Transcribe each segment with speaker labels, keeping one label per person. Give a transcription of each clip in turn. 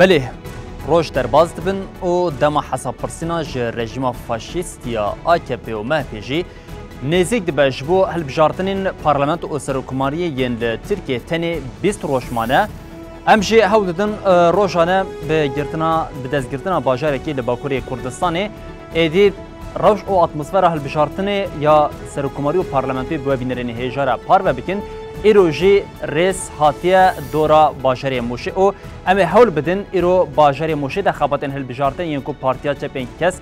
Speaker 1: بله روش درباز دبن و دما حساب پرسینا جه رژیم فاشیستیا AKP و MHP نزدیک دبه جبو هلبجارتنین پارلمانت و سروکماری ین لترکیه تنی 20 روشمانه ام جی هاو ددن روشانه به دستگرتنا باجارکی لباکوری کردستانی ایدی روش او اتمسفر هلبجارتنی یا سروکماری و پارلمانتی بو بینرین هجاره پار و بکن ایروجی ریس هاتیه دورا باجاری موشی او اما حول بدن ایرو باجاری موشی ده خباتن هلبجارتن ینکو پارتیا چپین کس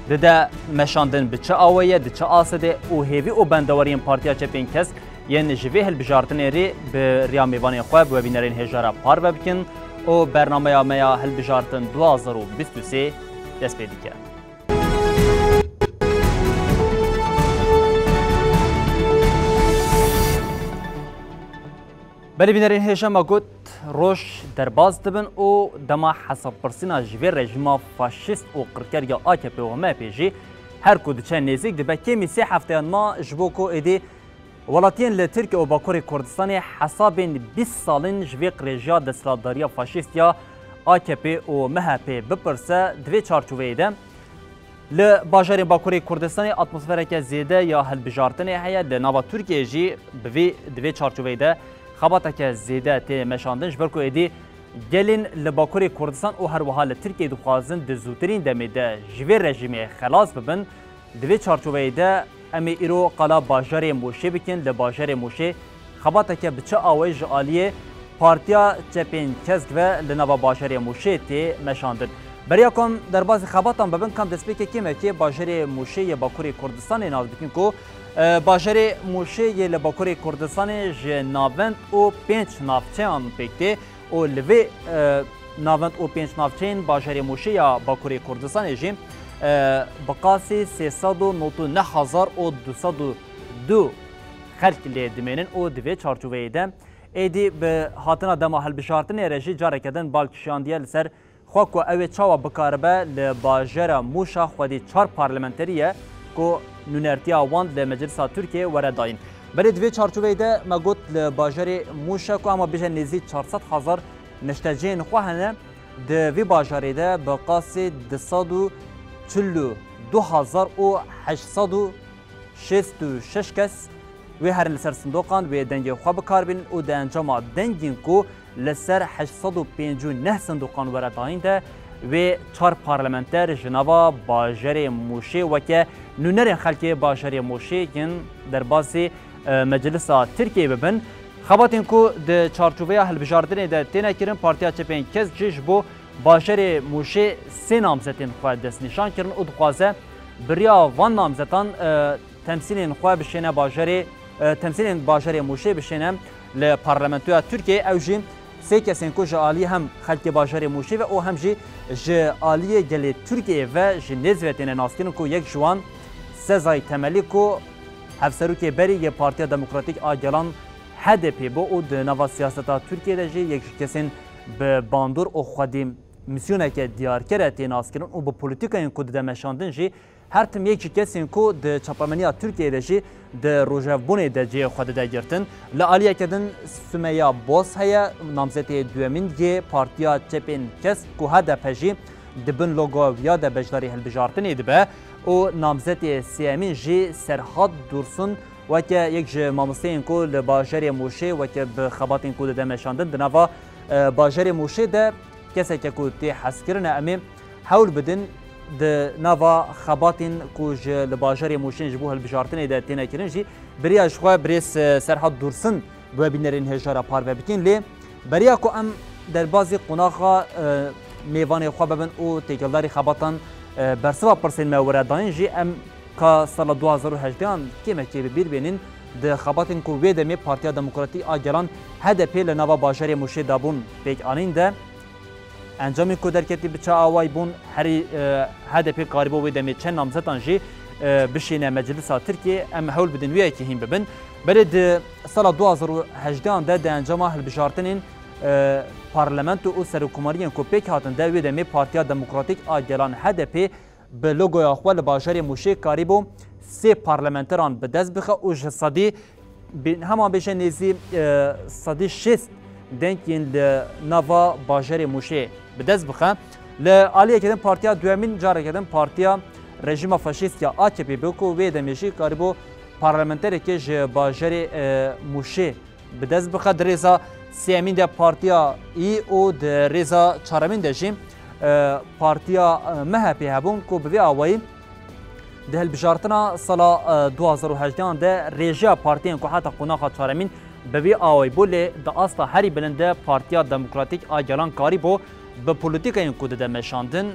Speaker 1: ده مشاندن بچه آویه ده چه آسده او هیوی او بندوارین پارتیا چپین کس ین جوی هلبجارتن ری به ریامیوانی خواه بو بینرین هجاره پار و بکن او برنامه میا هلبجارتن 2023 دست پیدا کرد. بله بینرین هیچم گوت روش درباز دبن و دما حساب پرسینا جوی رژیم فاشیست و قرکر یا AKP و MHP هر کود چند نزدیک دبه کمی 3 هفته ما جبو کو ایدی ولاتین لترکیه و باکوری کردستان حساب 20 سالین جوی رژیا دستلاتداری فاشیست یا AKP و MHP بپرسه دوی چارچوبه ده لباجار باکوری کردستان اتمسفر که زیده یا هلبجارتن هیا لناوا ترکیه جی بوی دوی چارچوبه ده خباته که زیده تی مشاندن جبر کو ایدی گلین لباکوری کردستان او هر وحال ترکیه دخوازن دزوترین دمیده جوی رژیمی خلاص ببن دوی چارچوبه ده امی ایرو قلا باجار موشه بکن لباجار موشه خباته که بچه آویج آلیه پارتیا چپین کسک و لنوا باجار موشه تی مشاندن بریا کم در باز خباتان ببن کم دست بکه کمه که باجار موشه یا باکوری کردستان ناز بکن کو باجار موشه یا لباکوری کردستان جنابند و 5 نافچه آن پکته و لوی نابند و 5 نافچه باجار موشه یا باکوری کردستان جیم بقاسی 399,202 خلق لیدمینن و دوی چارچوبه ایده ایدی به هاتنا دما هلبجارتن رژی جاره کدن بالکشاندیه لسر خواکو اوی چاوا بکاربه لباجار موشا خودی 4 پارلمنتریه کو نونرتیا واند لمجلس ترکیه ورداین بله دوی چارچوبه ایده ما گوت لباجار موشا کو اما بیشن نزدیک 400,000 نشتجین خواهنه دوی باجار ایده بقاسی 242,866 کس و هر لسر صندوقان و دنگ خواب کاربین و ده انجام دنگین کو لسر 859 صندوقان ورداین ده و 4 پارلمنتر جنابا باجار موشه و که نونر خلک باجار موشه کن در باسی مجلس ترکیه ببن خباتین کو ده چارچوبه هلبجاردن ده تینه کرن پارتیا چپین کس جش بو باجار موشه 3 نامزدین خواه دست نشان کرن و دخوازه بریا وان نامزدان تمثیل خواه بشینه تمثیل باجار موشه بشینه لپارلمنتویا ترکیه او جیم سه کسین کو جالی هم خلک باجار موشه و او هم جالی گل ترکیه و جنزوتین ناسکن کو یک جوان سزای تملی کو هفسرو که بری یه پارتی دموکراتیک آگلان HDP بو او ده نوا سیاستا ترکیه ده یک کسین به باندور او خودی میسیونه که دیار کرده ناسکن او به پولیتیکای کو ده مشاندن جی هر تم یک کسین کو ده چاپمنیا ترکیه ده جی ده روجافبونه ده جی خود ده گرتن لعالیه کدن سومیا بوس هیا نامزدی دومین گی پارتیا چپین کس کو HDP جی دبن لوگو یا ده بجداری هلبجارتن ایدبه او نامزدی سیامین جی سرحد دورسون و که یک ماموستین کو لباجار موشه و که به خباتین کو ده مشاندن ده نوا باجار موشه ده کسی که کو تی حسکرن امی حول بدن ده نوا خباتین کو لباجار موشه جبوه البجارتن ده تینه کرن جی بریا شخوا بریس سرحد دورسن بو بینرین هجاره پار و بکن لی بریا کو ام در بازی قناقا میوان خواه ببن او تیکلداری خباتان برسوا پرسین موردان جی ام که سال 2018 کمه که بیر بینین ده خباتین کو ویده می پارتیا دموکراتی آگران HDP لنوا باجار موشه دابون پیک آنین ده انجامی کو درکتی بچه آوای بون هری HDP قاربو ویده می چند نامزدان جی بشینه مجلس ترکیه ام حول بدن ویه که هم ببن برد سال 2018 ده انجام هلبجارتنین پارلمنت و سرکوماریان کو پیک هاتن ده ویده می پارتیا دموکراتیک آگران HDP به لوگوی اخوال باجار موشه قاربو 3 پارلمنتران به دست بخه و جسادی همان بشه نیزی صدی 6 دنکین نوا باجر موشه بدست بخه لعالیه کدن پارتیا دومین جاره کدن پارتیا رژیم فاشیست یا AKP بکو و دمیشی کاریبو پارلمانتری که ج باجری موشه بدست بخه دریزا سیمین ده پارتیا ای او دریزا چهارمین دجیم پارتیا مهپی هبون کو بوی آوایی ده البجارتنا سالا 2018 ده رژیا پارتیان کو حتی قناخا چهارمین بوی آوایی بوله ده اصلا هری بلنده پارتیا دموکراتیک آگلان کاری بو به پولیتیک این کود ده مشاندن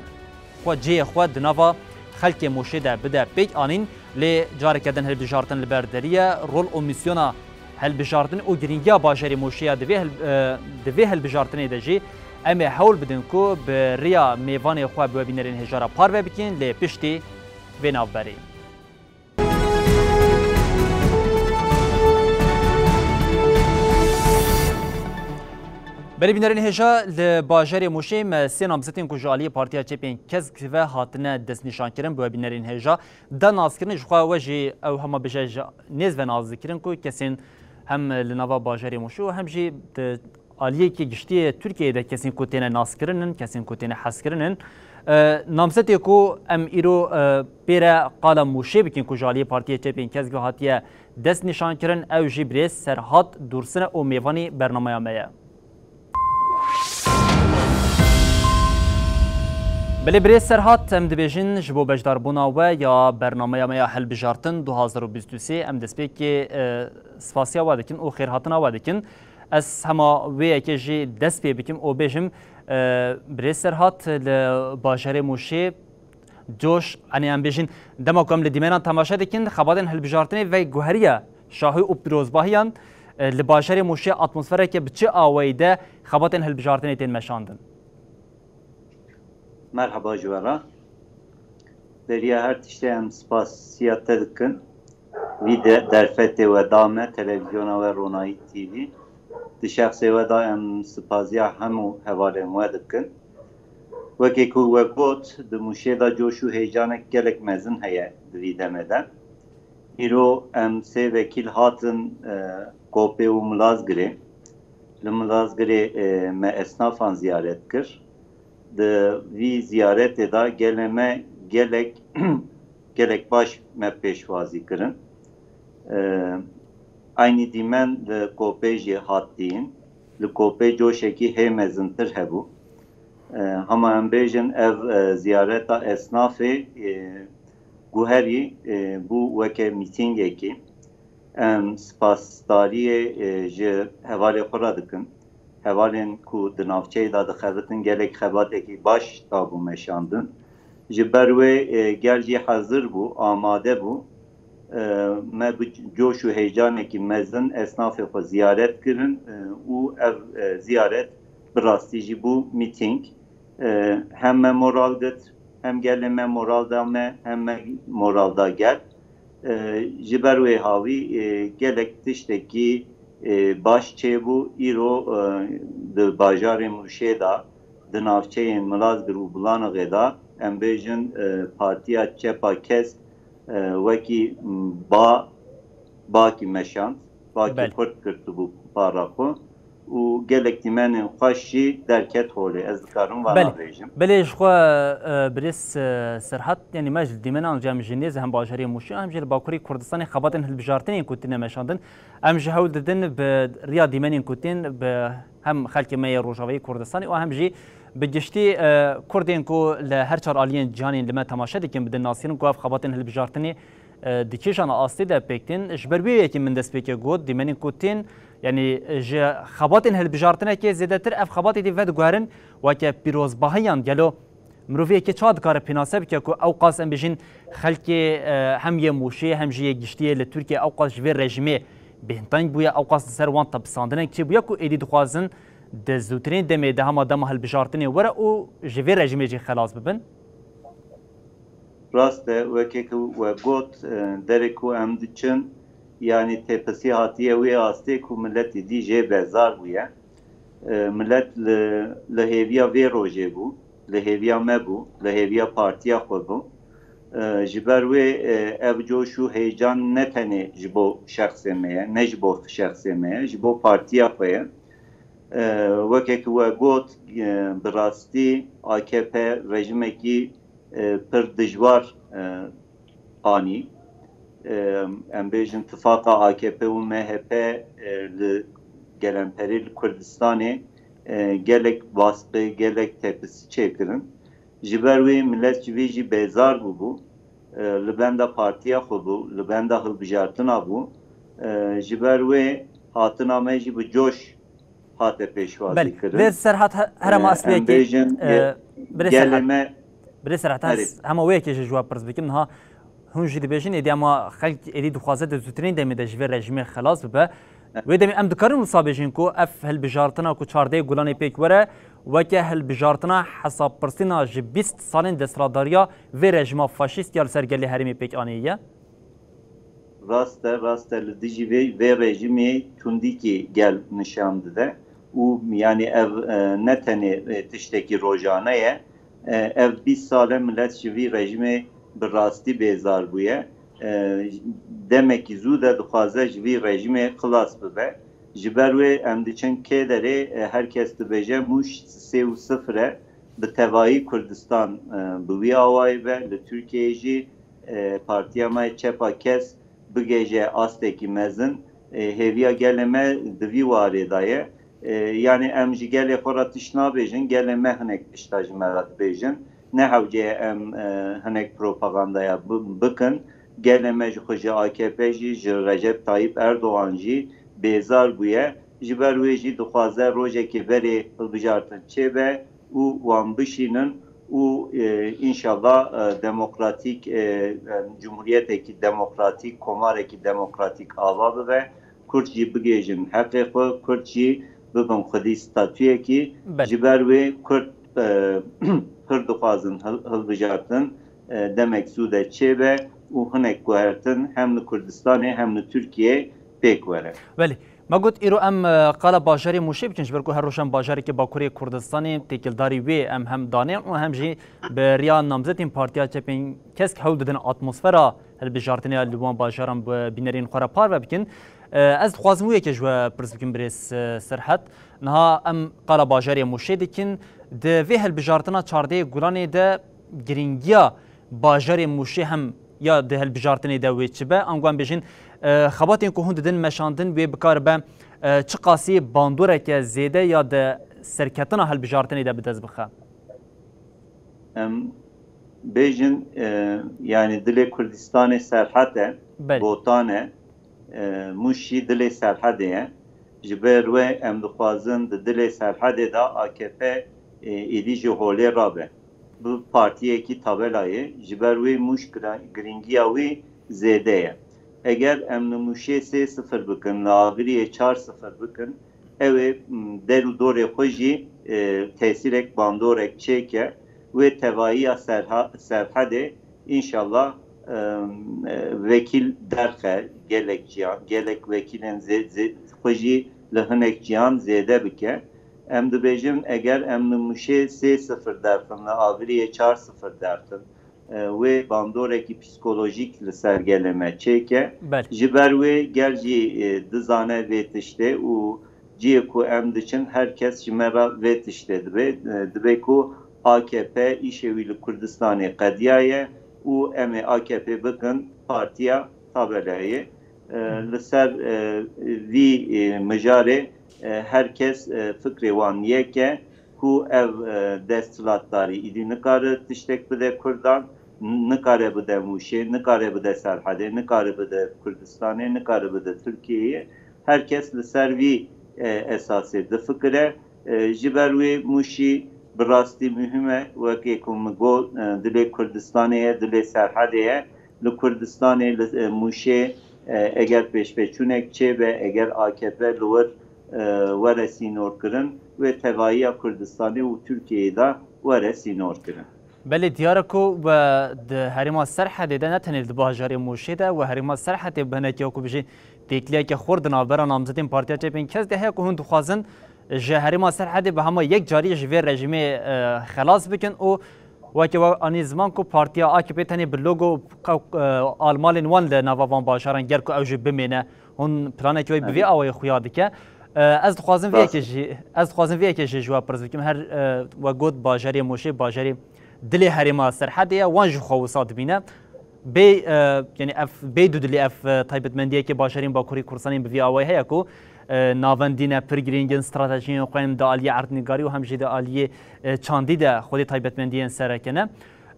Speaker 1: خو جی خو دنوا خلک موشه ده بده پیک آنین لی جاره کدن البجارتن لبردریه رول او میسیونا هالبجارتن او گرینگیا باجری موشیا دوی هالبجارتن دجی اما حول بدن کو به ریا میوان خو به بینرین هجارا پار و بکین لی پشتی و ناوبری بری بینرین هجا لباجری موشی م سه نامزدین کو جالی پارتیا چپین کز و هاتنه دست نشان کردن به بینرین هجا د نازکرین جخوا وجی او هم بجاج نز و نازکرین کو کسین هم لنوا باجری موشو هم جی عالیه کی گشتی ترکیه ده کسین کو تنه نازکرینن کسین کو تنه حسکرینن نامزدی کو ام ایرو پیرا قال موشی بکین کو جالی پارتیا چپین کز و هاتیه دست نشان کردن او جی بریس سرحات دورسنه او میوانی برنامه مایه بله بری سرحات ام دبیجین جبو بجدار بونا و یا برنامه ما حل بجارتن 2023 ام دسپی که سفاسیا وادکن او خیر هاتنا وادکن از هما وی که جی دست پی بکم او بجم بری سرحات لباجر موشی جوش انی ام بجین دما کم لدیمنان تماشا دکن خبادن حل بجارتن و گوهریه شاهی او پیروزباهیان لباجر موشی اتمسفره که بچه آویده خبادن حل بجارتن تین مشاندن
Speaker 2: Merhaba Juvara. Deriya her tişteyem spasiyate dikin. Vide derfete ve dame televizyona ve Ronay TV. Dişakse ve da em spasiya hemu hevale mu dikin. Veke ku ve got de muşeda coşu heyecanek gelek mezin heye videmeden. İro em se vekil hatın kope u mulazgire. Mulazgire me esnafan ziyaret kır. De vi ziyarete da geleme gelek baş me peşvazi kırın. Aynı dimen de kopeji hattiğin. Le kope coşeki hemezintir hebu. Hama embejin ev ziyareta esnafe guheri bu veke mitingeki spasdariye je hevale kuradıkın. Hevalin ku dinavçeyi da dixebitin gelek xebateki baş tabu meşandın. Ji ber wê gel hazır bu, amade bu. Me bi coş û heyecanekî mezin esnafê xwe ziyaret kirin û ev ziyaret bi rastî jî bû mîting. Hem me moral git, hem gelê me moral da me, hem me moral da gel. Ji ber wê havî gelek tiştekî baş çebu îro di bajarê Mûşê da di navçeyên Milazgir û Bulanexê da em bêjin Partiya Çepa Kesk wekî bakî meşand, bakî kurt kirtibû para xwe û gelek dîmenên xweş jî derket holê. Ez dikarim vana bêjim.
Speaker 1: Belê ji xwe birês serhat yanî me ji dîmenan cem ji nêz hem bajarê Mûşê hem jî li Bakurê Kurdistanê xebatên hilbijartinên ku tîne meşandin em ji hewl didin bi riya dîmenên ku tîn bi hem xelkê me yê Rojavayê Kurdistanê û hem jî bi giştî Kurdên ku li her çar aliyên cihanên li me temaşe dikin bi dinasînin ku ev xebatên hilbijartinê di kêşana astê de pêktin ji ber wê yekî min dest pêke got dîmenên ku tîn yani ji xebatên hilbijartinekê zêdetir ev xebatê dî ve diguherin weke pîrozbahiyan gelo miroviyekê çawa dikare pînase bike ku ew qas em bêjin xelkê hem yê Mûşê hem jî yê giştiyê li Tirkiye ew qas ji vê rejimê bêhenteng bûye ew qas li ser wan tepisandinek çê bûye ku êdî dixwazin di zûtirîn demê de hema dema hilbijartinê were û ji vê rejimê jî xelas bibin.
Speaker 2: Rast e wekê ku we got derê ku em diçin yani tepesî hatiye wê astê ku milletê dî jê bezar bûye. Millet li hêviya vê rojê bû, li hêviya me bû, li hêviya partiya xwe bû. Ji ber wê ev coş û heyecan ne tenê ji bo şexsê me ye, ne ji bo şexsê me ye, ji bo partiya xwe ye. وەکێک وە گوت بڕاستی AKP rejimekî pir dijwar anî em bêjin tifaka AKP û MHP li gelemperê li Kurdistanê gelek baskı gelek tepkisi çêkirin ji ber wê millet ji vê jî bêzar bûbû li benda partiya xwe bû li benda hilbijartina bû ji ber wê hatina me jî bi coş hate pêşwazî kirin.
Speaker 1: Lê Serhat herema esliyekî birê Serhat hema wêyekê ji civab pirs bikin ha hûn jî dibêjin êdî ema xelk êdî dixwaze de zûtirîn demê de ji vê rejimê xelas bibe wê demê em dikarin wisa bêjin ku ev hilbijartina ku çardeyê gulanê pêk were weke hilbijartina hesabpirsîna ji 20 salên desthilatdariya vê rejima faşîst ya li ser gelê herêmê pêk anî ye?
Speaker 2: Rast e li dijî vê rejimê tundîkê gel nişan dide û yani ev ne tenê tiştekî rojane ye ev 20 sale millet ji vî rejimê bi rastî bêzar bûye demekî zû de dixwaze ji vî rejimê xilas bibe ji ber wê em diçin kê derê herkes dibêje Mûş 3-0 e bi tevahî Kurdistan bi wî awayî be li Tirkiyeyê jî partiya me çepa kes bigêje astekî mezin hêviya gelê me di vî warê da ye yani em ji gelê xwe re tişt nabêjin gelê me hinek tişta ji me re dibêjin ne hewceye em hinek propagandaya bikin gelê me ji xwe ji AKP jî ji Recep Tayyip Erdoğan jî bêzar bûye ji ber wê jî dixwaze rojekî verê hilbijartin çêbe û wan bişînin û inşallah demokratik cumhuriyetekî demokratik komarekî demokratik ava bibe Kurd jî bigêjin heqê xwe Kurd jî bibin xwedî statûyekî ji ber wê Kurd pir dixwazin hilbijartin demek zû de çêbe û hinek guhertin hem li Kurdistanê hem li Tirkiyeyê pêk were.
Speaker 1: Belê me got îro em qala bajarê Mûşê bikin ji ber ku her rojan bajarekî Bakurê Kurdistanê têkildarî wê em hem danê û hem jî bi riya namzetên Partiya Çepên kesk hewl didin atmosfera hilbijartinê li wan bajaran bi bînerên xwe re parve bikin. Ez dixwazim wêyekê ji we pirs bikim birêz Serhat niha em qala bajarê Mûşê dikin di vê hilbijartina çardeyê Gulanê de giringiya bajarê Mûşê hem ya di hilbijartinê de wê çi be em guan bêjin xebatên ku hûn didin meşandin wê bikar be çi qasî bandoreke zêde ya di serketina hilbijartinê de bi dest bixe?
Speaker 2: Em bêjin yani dilê Kurdistanê serhet e botan e Mûşî dilê serhedê ye ji ber wê em dixwazin di dilê serhedê da AKP êdî ji holê rabe bu partiyekî tabelayê ji ber wê Mûş giringiya wî zêde ye eger em li Mûşê 3-0 bikin li Agiriyê 4-0 bikin ew ê der û dorê xwe jî tesîrek bandorek çêke wê tevahiya serhedê inşallah vekîl derxe gelek ciyan gelek vekîlên xwe jî li hinek ciyan zêde bike em dibêjin eger em li Mûşê 3-0 derxin li Agiriyê 4-0 derxin wê bandorekî psikolojîk li ser gelê me çêke ji ber wê gel jî dizane vê tiştê û ciyê ku em diçin herkes ji me re vê tiştê dibe ku AKP îşê wî li Kurdistanê qediya ye û em ê AKP bikin partiya tabelayê li ser vî mijarê herkes fikrê wan yek e ku ev desthilatdarî îdî nikare tiştek bide Kurdan nikare bide Mûşê nikare bide Serhedê nikare bide Kurdistanê nikare bide Tirkiyeyê herkes li ser vî esasê difikire ji ber wê Mûşî bi rastî mühim e wekê ku min got dilê Kurdistanê ye dilê Serhedê ye li Kurdistanê li Mûşê eger pêşveçûnek çêbe eger AKP li wir were sînor kirin wê tevahiya Kurdistanê û Tirkiyeyê da were sînor kirin.
Speaker 1: Belê diyar e ku di herêma Serhedê de ne tenê di bajarê Mûşê de û herêma Serhedê bi hinekî ku bijî têkiliyeke xwe di navbera namzetên Partiya Çepên Kes de heye ku hûn dixwazin ji herêma Serhedê bi hema yek carî ji vê rejimê xelas bikin û wekî we anî ziman ku Partiya AKP tenê bi logo almalên wan li nava van bajaran ger ku ew jî bimêne hûn planekî wê bi vê awayê xuya dike از دخوازم وی که جواب پرس بکم هر و گود باجری موشه باجری دلی هریما سرحدیه وانج خوصات بینه بی یعنی اف بی دو دلی اف تایبت مندیه که باجرین با کوری کورسانی بوی آوای هیا کو ناوندینه پرگرینگن استراتژی قایم د عالی ارتنگاری و همجی د عالی چاندی ده خودی تایبت مندیه سرکنه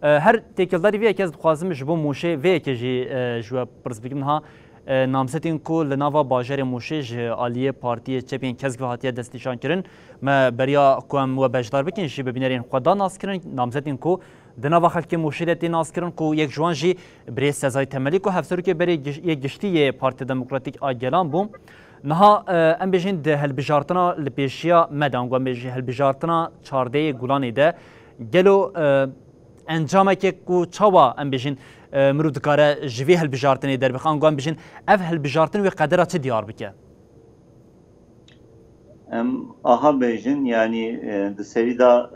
Speaker 1: هر تکلداری وی که از دخوازم جبو موشه وی که جواب پرس بکم ها نامزدین کو لناوا باجر موشج عالیه پارتی چپین کسب هاتیه دست نشان کردن ما بریا کوم و بجدار بکن جی ببینرین خدا ناس کردن نامزدین کو دناوا خلک موشیدتی ناس کردن کو یک جوان جی بری سزای تملی کو هفسر که بری یک گشتی پارتی دموکراتیک آگلان بوم نها ام بجین ده هل بجارتنا لپیشیا مدان و بجی هل بجارتنا 14 گولانی ده گلو انجام که کو چوا ام بجین مرود کاره جوی هل بجارتنی در بخوان گوام بجین اف هل بجارتن و قدرات چه دیار بکه
Speaker 2: aha bejin yani dışarıda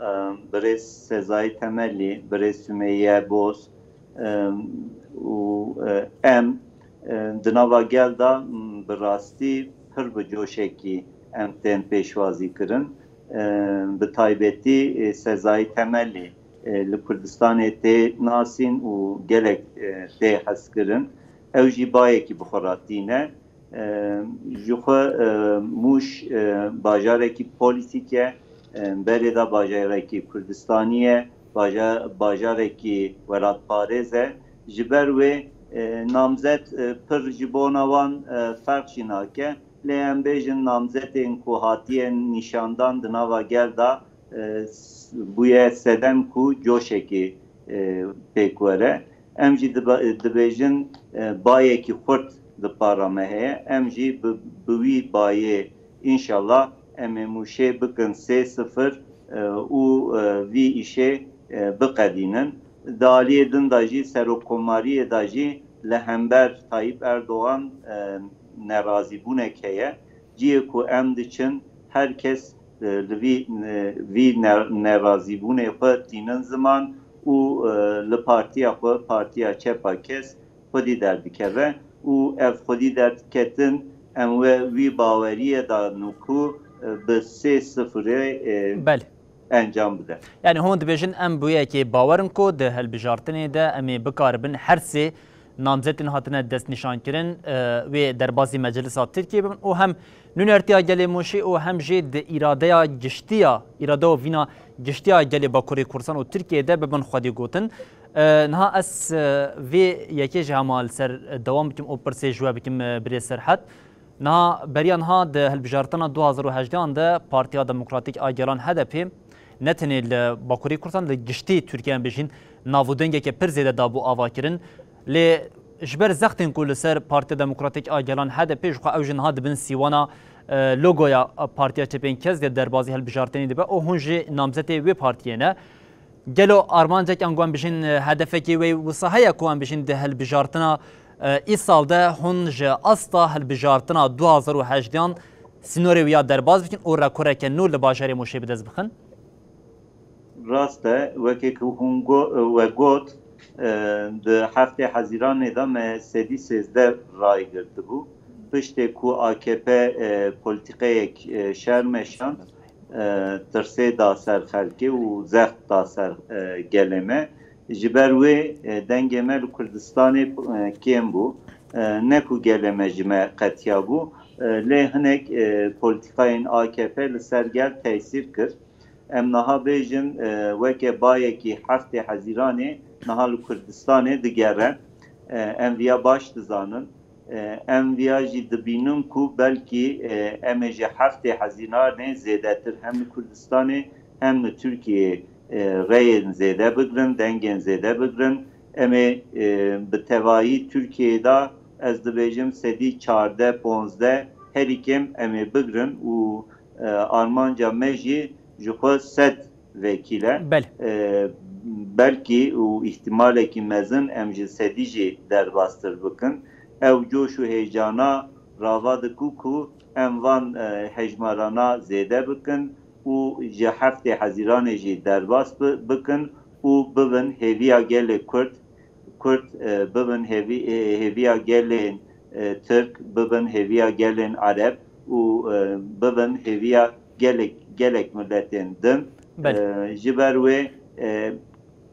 Speaker 2: biraz sezai temelli biraz Sümeyye Boz em dınava gelda birasti pır bu coşeki emten peşvazi kırın bi taybeti sezai temelli li Kurdistanê tê nasin û gelek tê hez kirin ew jî bayekî bixweratîne ji xwe Mûş bajarekî polîtîk e berê da bajarekî Kurdistanî ye bajarekî welatparêz e ji ber wê namzet pir ji bona wan ferq jî nake lê em bêjin namzetên ku hatiye nîşandan di nava gel da bûye sedem ku coşekî pêk were em jî dibêjin bayekî xurt di para me heye em jî bi wî bayê înşallah em ê Mûşê bikin 3-0 û vî îşê biqedînin di aliyê din da jî serokkomariyê da jî li hember Tayyip Erdoğan nerazîbûnek heye ciyê ku em diçin herkes vî nerazîbûnê xwe tînin ziman û li partiya xwe partiya çepa kes xwedî derdikeve û ev xwedî derdiketin em wî baweriyê danin ku bi 3-0 encam bide.
Speaker 1: Yani hûn dibêjin em bûyekê bawerin ku di helbijartinê de em ê bikaribin her sê namzetên hatine destnîşankirin wê derbasî Meclisa Tirkiye bibin û hem nûnertiya gelê Mûşê û hem jî di îradeya giştiya îrade û vîna giştiya gelê Bakurê Kurdisan û Tirkiyeyê bibin xwedî gotin. Niha ez vê yekê ji hema li ser dewam bikim û pirsê ji we bikim birê serhet. Niha beriya niha di hilbijartina 2018 de Partiya Demokratîk a Gelan HDP ne tenê li Bakurê Kurdisan li giştî Tirkiyeyan bêjin navûdengeke pir zêde dabû avakirin lê ji ber zextên ku li ser Partiya Demokratîk a Gelan HDP ji xwe ew jî niha dibin sîwana logoya Partiya Çepên Kes de derbazî helbijartinê dibe û hûn jî namzetê wê partiyê ne gelo armancek an guan bişin hedefekî wê wisa heye ku an bişin di helbijartina îsal de hûn ji asta helbijartina 2018 sînorê wî ya derbaz bikin û rekoreke nû li bajarê Mûşê bi dest bixin.
Speaker 2: Rast e wekê ku hûn we got di heftê Hezîranê de me sedî sêzde rayê girtibû piştê ku AKP polîtîkeyek şermeşand tirsê da ser xelkê û zext da ser gelê me ji ber wê dengê me li Kurdistanê kêm bû ne ku gelê me ji me qetiya bû lê hinek polîtîkayên AKP li ser gel tesîr kir em niha bêjin weke bayekî heftê Hezîranê niha li Kurdistanê digere em vîya baş dizanin em vîya jî dibînin ku belkî em ê ji heftê Hezîranê zêdetir hem li Kurdistanê hem li Tirkiyeyê reyên zêde bigirin dengên zêde bigirin em ê bi tevahî Tirkiyeyê da ez dibêjim sedî 14-15 herî kêm em ê bigirin û armanca me jî ji xwe sed vekîl e belkî û îhtimalekî mezin em ji sedî jî derbastir bikin ew coş û heyecana rava diku ku em van hejmarana zêde bikin û ji heftê Hezîranê jî derbas bikin û bibin hêviya gelê Kurd bibin hêviya gelên Türk bibin hêviya gelên Arab û bibin hêviya gelek milletên din ji ber wê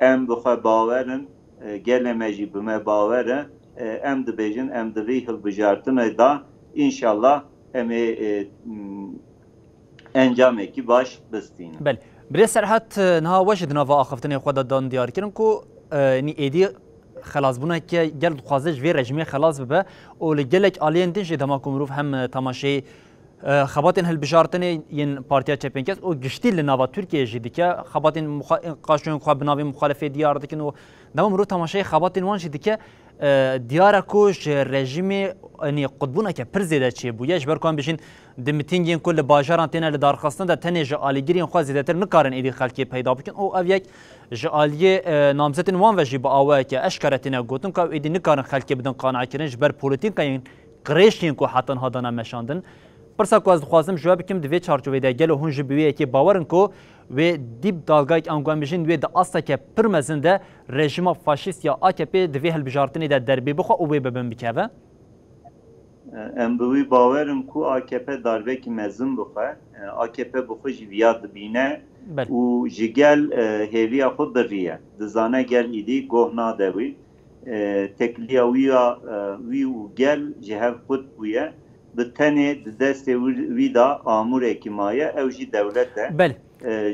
Speaker 2: em bi xwe bawerin gelê me jî bi me bawer e em dibêjin em di vî hilbijartinê da înşallah em ê encamekî baş bistînin.
Speaker 1: Belê birê Serhat niha we jî di nava axiftinê xwe de dan diyarkirin ku êdî xelasbûneke gel dixwaze ji vê rejimê xelas bibe û li gelek aliyên din jî dema ku mirov hem temaşeyê xebatên hilbijartinê yên Partiya Çepênkes û giştî li nava Tirkiyeyê jî dike xebatên qaşoyên xwe bi navê muxalefê diyar dikin û dema mirov temaşeyê xebatên wan jî dike diyara ku ji rejimê qutbûneke pir zêde çêbûye ji ber ku em bijîn di mîtingên ku li bajaran têne li darxistin de tenê ji alîgirên xwe zêdetir nikarin êdî xelkê peyda bikin û ev yek ji aliyê namzetên wan ve jî bi awayeke eşkere têne gotin ku ew êdî nikarin xelkê bidin qanecekirin ji ber polîtîkayên qirêşiyên ku hatin hadana meşandin. Pirsa ku ez dixwazim ji we bikim di vê çarçovê de gelo hûn ji bi wê yekê bawerin ku wê dîb dalgayek em em bijîn wê di asteke pir mezin de rejima faşîst ya AKP di vê hilbijartinê de derbê bixwe û wê bibin bikeve?
Speaker 2: Em bi wî bawerin ku AKP darbekî mezin bixwe, AKP bi xwe jî viya dibîne û ji gel hêviya xwe birîye. Dizane gel îdî goh nade wî. Tekliya wî û gel ji hev xut bûye. Bi tenê di destê wî da amûrekî maye ew jî dewlet e.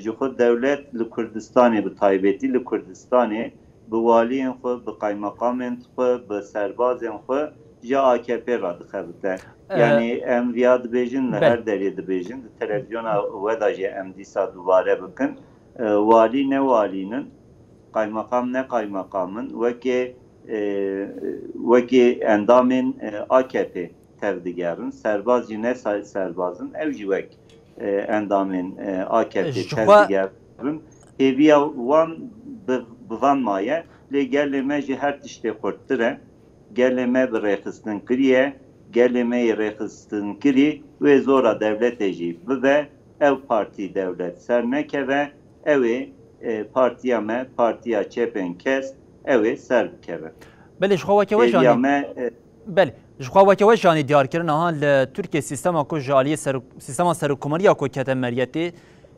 Speaker 2: Ji xwe dewlet li Kurdistanê bi taybetî li Kurdistanê bi waliyên xwe, bi qaymeqamên xwe, bi serbazên xwe ji AKP ra dixebite. Yani em viya dibêjin li her derê dibêjin di televizyona we da jî em dîsa dubare bikin. Walî ne walînin, qaymeqam ne qaymeqamın wekê endamên AKP tevdigerin, serbaz jî ne serbazın, ev jî wek endamên AKP tevdigerin. Hêviya wan bi van maye, lê gelê me jî her tiştê xurttir e. Gelê me bi rêxistin kiriye, gelê me yê rêxistin kirî, wê zora dewletê jî bibe, ev partî dewlet ser nekeve, ew ê partiya me, Partiya Çepênkes, ew ê ser bikeve.
Speaker 1: Belê ji xwe weke we janî belê ji xwe weke we janî diyarkirin aha li Tirkiye sîstema ku ji aliyê sîstema serokkomariya ku kete meriyetê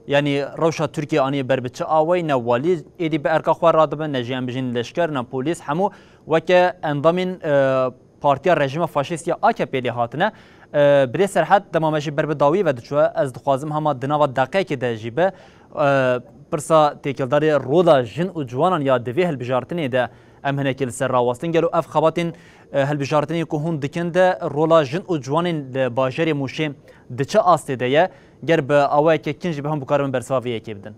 Speaker 1: yani rewşa Tirkiye anî ber bi çi awayî ne walî êdî bi erka xwe radibin ne jî em bijîn leşker ne polîs hemû weke endamên Partiya Rejima Faşîst ya AKP'lê hatine birê Serhat dema me jî ber bi dawî ve diçûye ez dixwazim hema di nava deqeyekê de jî be pirsa têkildarê rola jin û ciwanan ya divê hilbijartinê de em hinekî li ser rawastin gelo ev xebatên hilbijartinê ku hûn dikin de rola jin û ciwanên li bajarê Mûşê di çi astê de ye ger bi awayeke kin jî bi hemû bikarin bersiva vê yekê bidin.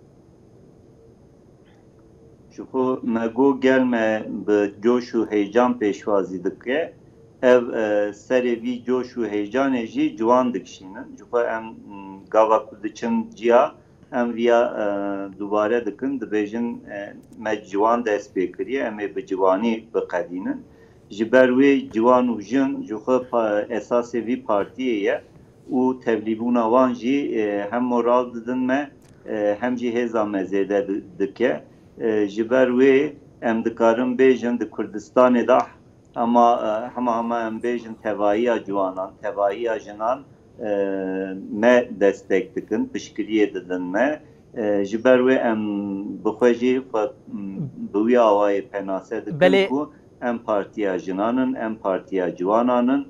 Speaker 2: Ji xwe me got gelme bi coş û heyecan pêşwazî dike, ev serê vî coş û heyecanê jî ciwan dikişînin. Ji xwe em gava ku diçin ciya em viya dubare dikin, dibêjin me ciwan dest pê kiriye, em ê bi ciwanî biqedînin. Ji ber wê ciwan û jin ji xwe esasê vî partiyê ye û tevlîbûna wan jî hem moral didin me hem jî hêza me zêde dike. Ji ber wê em dikarin bêjin di Kurdistanê da hema em bêjin tevahiya ciwanan, tevahiya jinan me destek dikin, piştgiriyê didin me. Ji ber wê em bi xwe jî bi wî awayê penase dikin ku em partiya jinanin, em partiya ciwananin,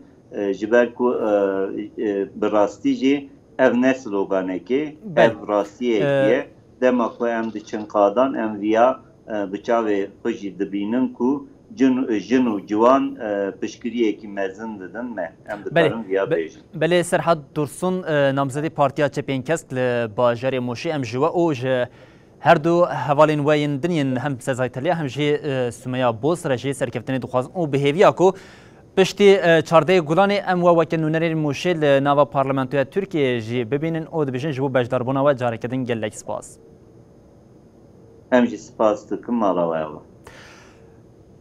Speaker 2: ji ber ku bi rastî jî ev ne sloganekê, ev rastiyekî ye. Dema ku em diçin qadan em viya bi çavê xwe jî dibînin ku jin û ciwan piştgiriyekî mezin didin me. Em dikarin viya bêjin.
Speaker 1: Belê Serhat Dursun namzedê Partiya Çepênkesk li bajarê Mûşê em ji we û ji her du hevalên we yên din yên hem Sezayteliya hem jî Sümeyya Boz re jê serkeftinê dixwazin û bi hêviya ku piştî çardeyê Gulanê em we weke nûnerên Mûşê li nava Parlamentoya Tirkiyeyê jî bibînin û dibêjin ji bo bejdarbûna we carekê din gelek spas.
Speaker 2: Em jî spas dikim mala we wa.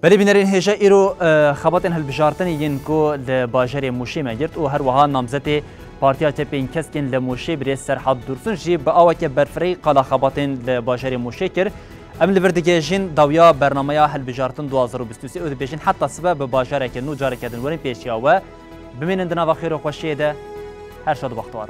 Speaker 1: Belê bînerên hêja îro xebatên hilbijartinê yên ku li bajarê Mûşê me girt û her wiha namzetê Partiya Çepênkeskên li Mûşê birê Serhat Dursun jî bi aweke berfirê qala xebatên li bajarê Mûşê kir. Em li vir digihêjin dawiya bernameya hilbijartin 2023 û dibêjin heta sibe bi bajarekê nû carekê din werin pêşiya we bimînin di nava xêr û xweşiyê de her şadı baxtı var.